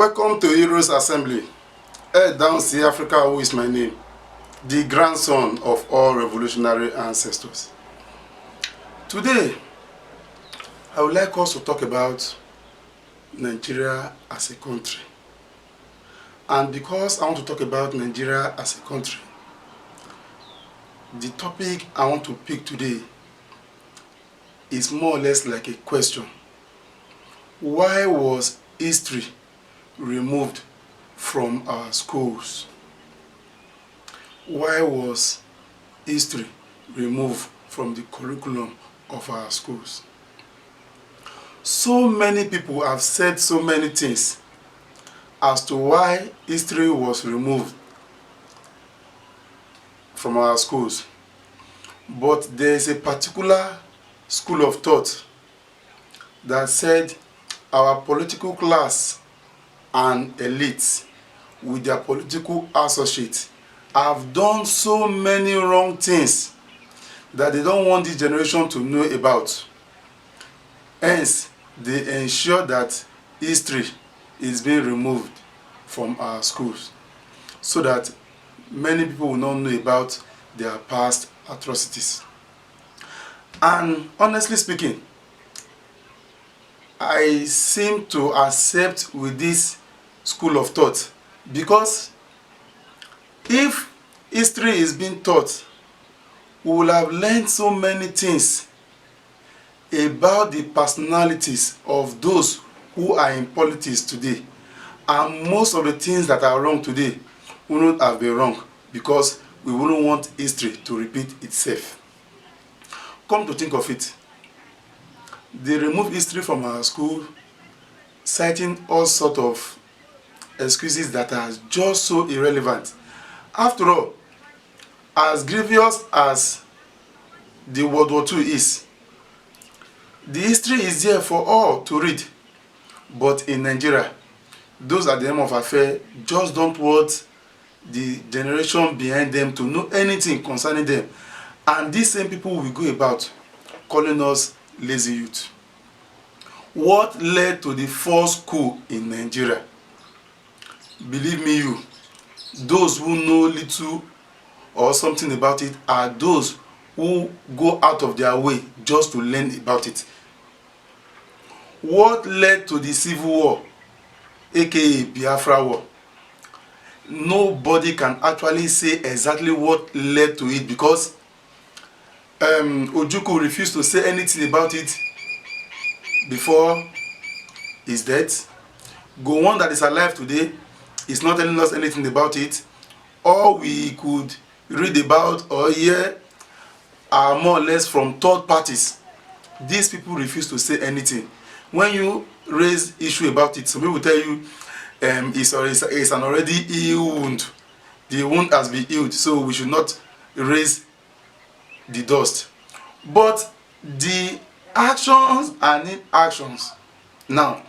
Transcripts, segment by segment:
Welcome to Heroes Assembly. Down see Africa, who is my name, the grandson of all revolutionary ancestors. Today, I would like us to talk about Nigeria as a country. And because I want to talk about Nigeria as a country, the topic I want to pick today is more or less like a question. Why was history removed from our schools? Why was history removed from the curriculum of our schools? So many people have said so many things as to why history was removed from our schools. But there is a particular school of thought that said our political class and elites with their political associates have done so many wrong things that they don't want this generation to know about. Hence, they ensure that history is being removed from our schools so that many people will not know about their past atrocities. And honestly speaking, I seem to accept with this school of thought, because if history is being taught, we will have learned so many things about the personalities of those who are in politics today, and most of the things that are wrong today will not have been wrong because we wouldn't want history to repeat itself. Come to think of it, they remove history from our school, citing all sorts of excuses that are just so irrelevant. After all, as grievous as the World War II is, the history is there for all to read. But in Nigeria, those at the end of affair just don't want the generation behind them to know anything concerning them. And these same people will go about calling us lazy youth. What led to the first coup in Nigeria? Believe me, those who know little or something about it are those who go out of their way just to learn about it. What led to the Civil War, aka Biafra War? Nobody can actually say exactly what led to it because Ojukwu refused to say anything about it before his death. Gowon, that is alive today, is not telling us anything about it. All we could read about or hear are more or less from third parties. These people refuse to say anything. When you raise issue about it, some people will tell you it's an already healed wound. The wound has been healed, so we should not raise the dust. But the actions and inactions now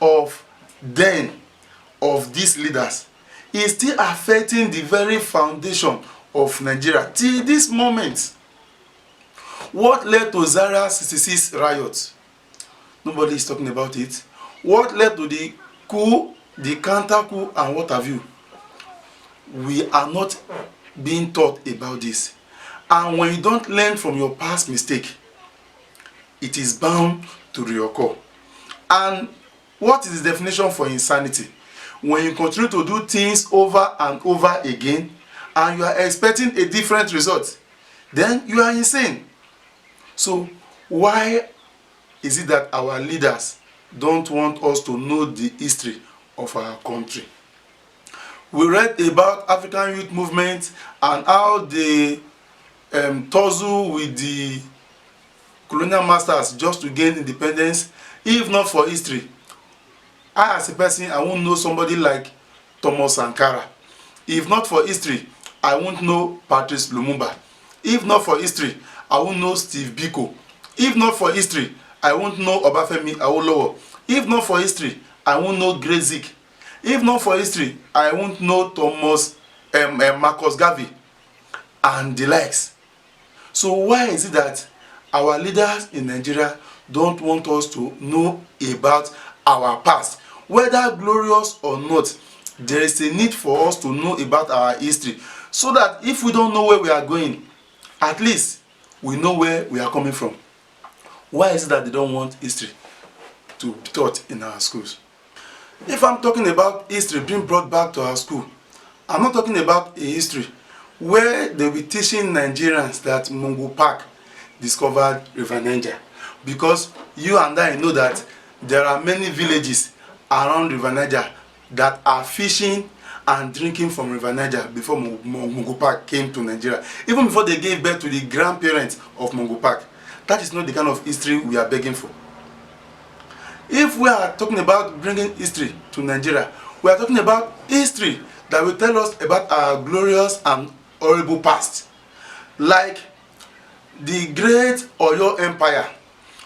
of these leaders is still affecting the very foundation of Nigeria till this moment. What led to Zaria 66 riots? Nobody is talking about it. What led to the coup, the counter coup, and what have you? We are not being taught about this. And when you don't learn from your past mistake, it is bound to reoccur. And what is the definition for insanity? When you continue to do things over and over again and you are expecting a different result, then you are insane. So why is it that our leaders don't want us to know the history of our country? We read about African youth movement and how they tussle with the colonial masters just to gain independence. If not for history, I as a person, I won't know somebody like Thomas Sankara. If not for history, I won't know Patrice Lumumba. If not for history, I won't know Steve Biko. If not for history, I won't know Obafemi Awolowo. If not for history, I won't know Great Zik. If not for history, I won't know Marcus Garvey and the likes. So why is it that our leaders in Nigeria don't want us to know about our past? Whether glorious or not, there is a need for us to know about our history, so that if we don't know where we are going, at least we know where we are coming from. Why is it that they don't want history to be taught in our schools? If I'm talking about history being brought back to our school, I'm not talking about a history where they'll be teaching Nigerians that Mungo Park discovered River Niger. Because you and I know that there are many villages around River Niger that are fishing and drinking from River Niger before Mungo Park came to Nigeria. Even before they gave birth to the grandparents of Mungo Park. That is not the kind of history we are begging for. If we are talking about bringing history to Nigeria, we are talking about history that will tell us about our glorious and horrible past. Like the great Oyo Empire.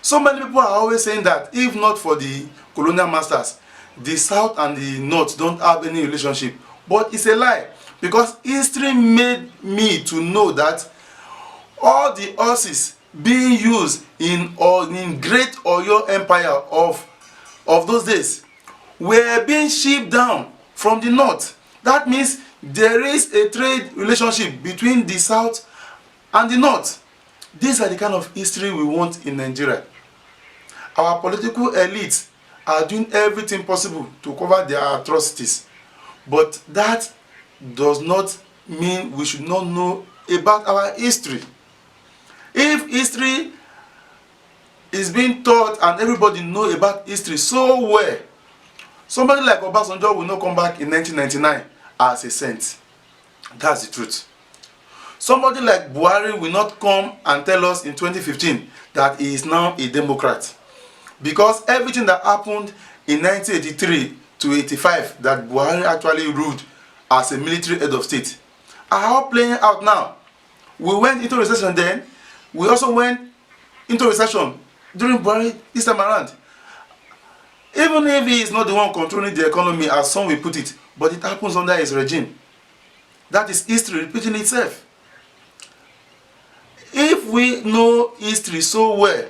So many people are always saying that if not for the colonial masters, the South and the North don't have any relationship. But it's a lie, because history made me to know that all the horses being used in great Oyo Empire of those days were being shipped down from the north. That means there is a trade relationship between the south and the north. These are the kind of history we want in Nigeria. Our political elites are doing everything possible to cover their atrocities, but that does not mean we should not know about our history. If history is being taught and everybody know about history so well, somebody like Obasanjo will not come back in 1999 as a saint. That's the truth. Somebody like Buhari will not come and tell us in 2015 that he is now a Democrat. Because everything that happened in 1983 to 85 that Buhari actually ruled as a military head of state are all playing out now. We went into recession then. We also went into recession during Buhari this time around. Even if he is not the one controlling the economy, as some will put it, but it happens under his regime. That is history repeating itself. If we know history so well,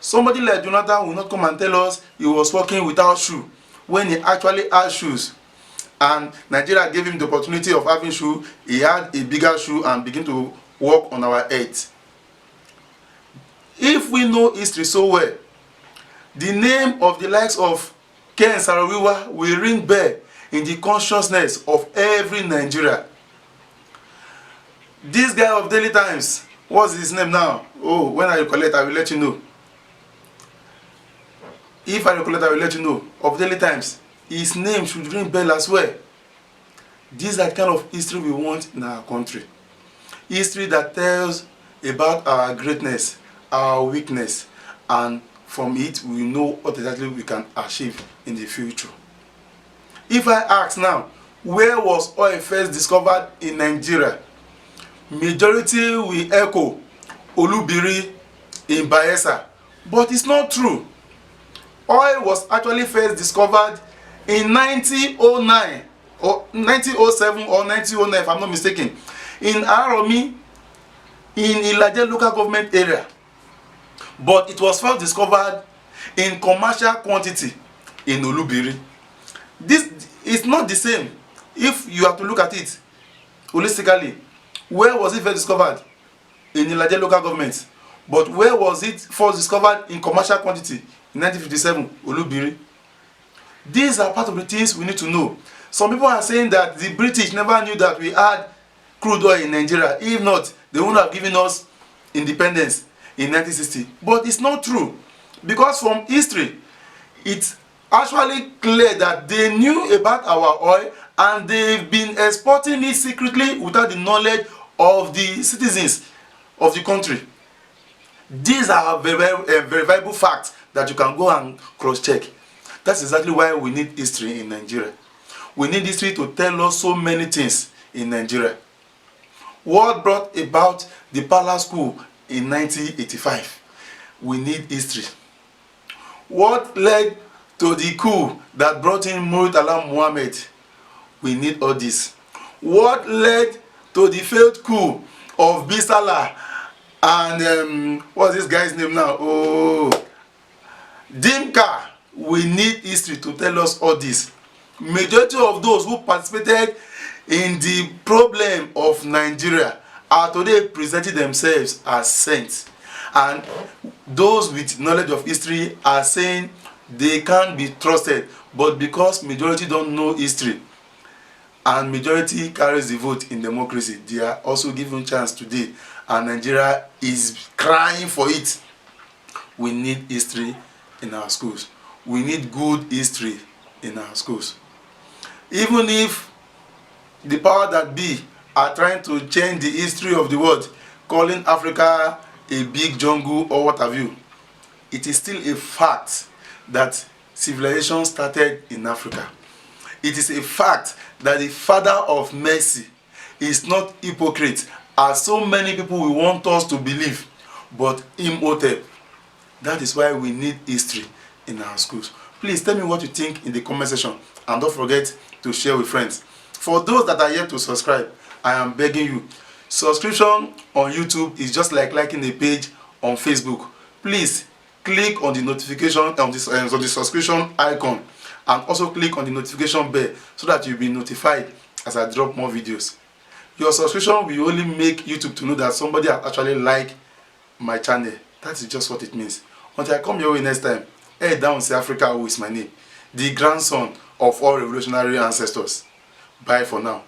somebody like Jonathan will not come and tell us he was walking without shoe when he actually had shoes. And Nigeria gave him the opportunity of having shoe. He had a bigger shoe and began to walk on our heads. If we know history so well, the name of the likes of Ken Saro-Wiwa will ring bell in the consciousness of every Nigerian. This guy of Daily Times, what's his name now? Oh, when I recollect, I will let you know. If I recollect, I will let you know. Of Daily Times, his name should ring bell as well. These are the kind of history we want in our country. History that tells about our greatness, our weakness, and from it we know what exactly we can achieve in the future. If I ask now, where was oil first discovered in Nigeria? Majority will echo Olubiri in Bayelsa, but it's not true. Oil was actually first discovered in 1909 or 1907 or 1909 if I'm not mistaken, in Aromi, in Ilaje local government area. But it was first discovered in commercial quantity in Olubiri. This is not the same if you have to look at it holistically. Where was it first discovered? In Ilaje local government. But where was it first discovered in commercial quantity? In 1957, Olubiri. These are part of the things we need to know. Some people are saying that the British never knew that we had crude oil in Nigeria. If not, they wouldn't have given us independence in 1960. But it's not true. Because from history, it's actually clear that they knew about our oil and they've been exporting it secretly without the knowledge of the citizens of the country. These are verifiable facts that you can go and cross-check. That's exactly why we need history in Nigeria. We need history to tell us so many things in Nigeria. What brought about the Palace School in 1985? We need history. What led to the coup that brought in Murtala Muhammad? We need all this. What led to the failed coup of Bisala and what's this guy's name now? Oh, Dimka. we need history to tell us all this. Majority of those who participated in the problem of Nigeria are today presenting themselves as saints, and those with knowledge of history are saying they can't be trusted, but because majority don't know history and majority carries the vote in democracy, they are also given chance today, and Nigeria is crying for it. We need history in our schools. We need good history in our schools. Even if the power that be are trying to change the history of the world, calling Africa a big jungle or what have you, it is still a fact that civilization started in Africa. It is a fact that the father of mercy is not hypocrite, as so many people will want us to believe, but Imhotep. That is why we need history in our schools. Please tell me what you think in the comment section, and don't forget to share with friends. For those that are yet to subscribe, I am begging you, subscription on YouTube is just like liking a page on Facebook. Please click on the notification on the subscription icon, and also click on the notification bell so that you'll be notified as I drop more videos. Your subscription will only make YouTube to know that somebody has actually liked my channel. That is just what it means. Until I come your way next time, Hey Down Say Africa, who is my name, the grandson of all revolutionary ancestors. Bye for now.